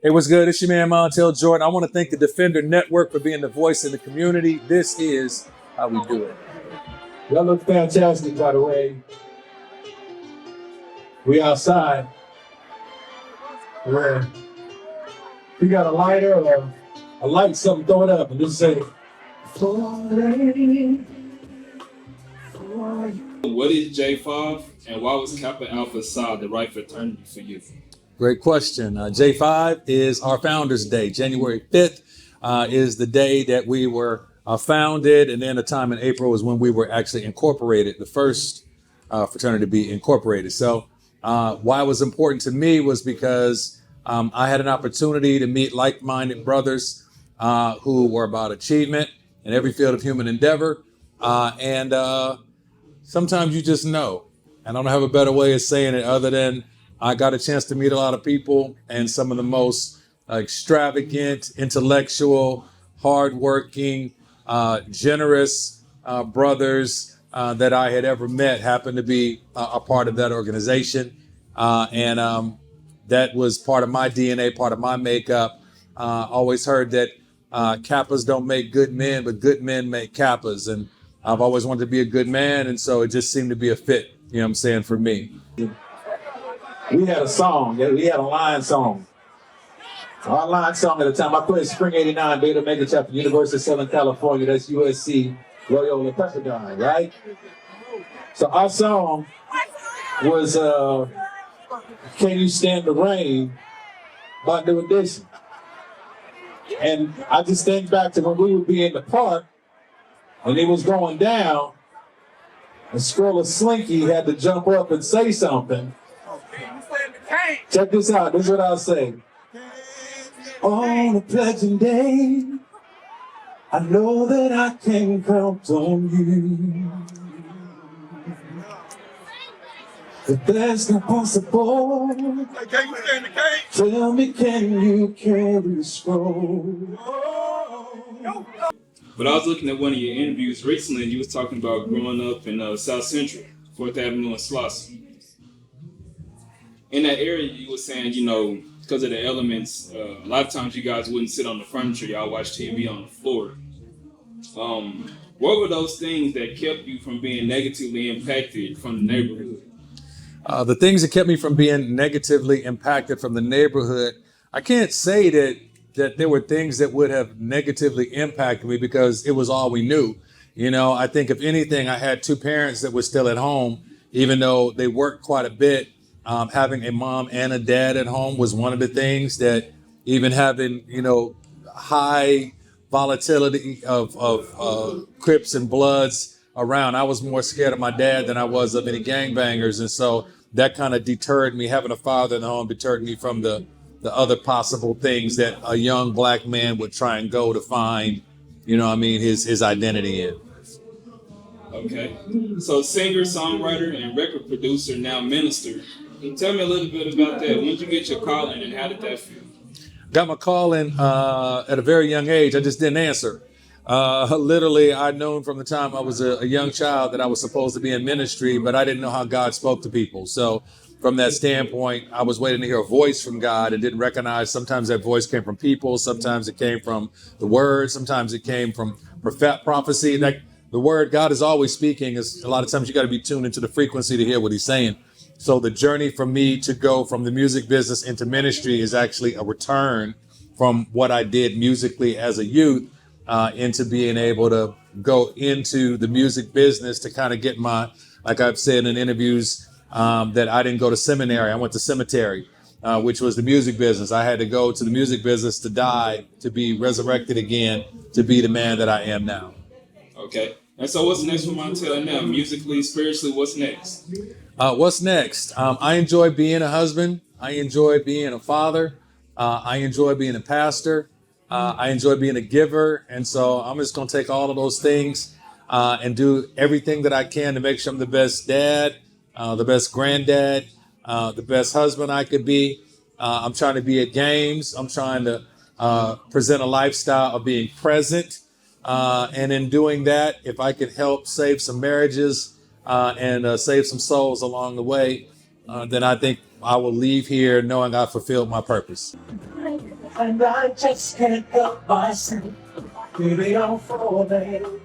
Hey, what's good? It's your man, Montell Jordan. I want to thank the Defender Network for being the voice in the community. This is how we do it. Y'all look fantastic, by the way. We outside. Where you got a lighter or a light, something, throw it up and just say, What is J5 and why was Kappa Alpha Psi the right fraternity for you? Great question. J5 is our Founders Day. January 5th is the day that we were founded, and then the time in April is when we were actually incorporated, the first fraternity to be incorporated. So why it was important to me was because I had an opportunity to meet like-minded brothers who were about achievement in every field of human endeavor. And sometimes you just know. And I don't have a better way of saying it other than I got a chance to meet a lot of people, and some of the most extravagant, intellectual, hardworking, generous brothers that I had ever met happened to be a part of that organization. And that was part of my DNA, part of my makeup. Always heard that Kappas don't make good men, but good men make Kappas. And I've always wanted to be a good man, and so it just seemed to be a fit, you know what I'm saying, for me. we had a song, we had a line song. Our line song at the time, I played Spring 89, Beta Mega Chapter, University of Southern California, that's USC, Loyola Pepperdine, right? So our song was Can You Stand the Rain by New Edition. And I just think back to when we would be in the park and it was going down, and Scroller Slinky had to jump up and say something. Check this out, this is what I'll say. On a pleasant day, I know that I can count on you. If there's no possible, tell me, can you carry the scroll? But I was looking at one of your interviews recently and you was talking about growing up in South Central, 4th Avenue and Slauson. In that area, you were saying, you know, because of the elements, a lot of times you guys wouldn't sit on the furniture, y'all watch TV on the floor. What were those things that kept you from being negatively impacted from the neighborhood? The things that kept me from being negatively impacted from the neighborhood, I can't say that there were things that would have negatively impacted me because it was all we knew. You know, I think if anything, I had two parents that were still at home, even though they worked quite a bit. Having a mom and a dad at home was one of the things that, even having, you know, high volatility of Crips and Bloods around, I was more scared of my dad than I was of any gangbangers. And so that kind of deterred me. Having a father in the home deterred me from the other possible things that a young black man would try and go to find, you know what I mean, his identity in. Okay. So singer, songwriter, and record producer, now minister. Tell me a little bit about that. When did you get your calling and how did that feel? Got my calling at a very young age. I just didn't answer. Literally, I'd known from the time I was a young child that I was supposed to be in ministry, but I didn't know how God spoke to people. So from that standpoint, I was waiting to hear a voice from God and didn't recognize sometimes that voice came from people. Sometimes it came from the word. Sometimes it came from prophecy. Like the word, God is always speaking. Is a lot of times you got to be tuned into the frequency to hear what he's saying. So the journey for me to go from the music business into ministry is actually a return from what I did musically as a youth into being able to go into the music business to kind of get my, like I've said in interviews, that I didn't go to seminary. I went to cemetery, which was the music business. I had to go to the music business to die, to be resurrected again, to be the man that I am now. Okay. And so what's next for Montell now? Musically, spiritually, what's next? What's next? I enjoy being a husband. I enjoy being a father. I enjoy being a pastor. I enjoy being a giver. And so I'm just going to take all of those things and do everything that I can to make sure I'm the best dad, the best granddad, the best husband I could be. I'm trying to be at games. I'm trying to present a lifestyle of being present. And in doing that, if I could help save some marriages and save some souls along the way, then I think I will leave here knowing I fulfilled my purpose. and I just can't help myself. Baby, I'm falling.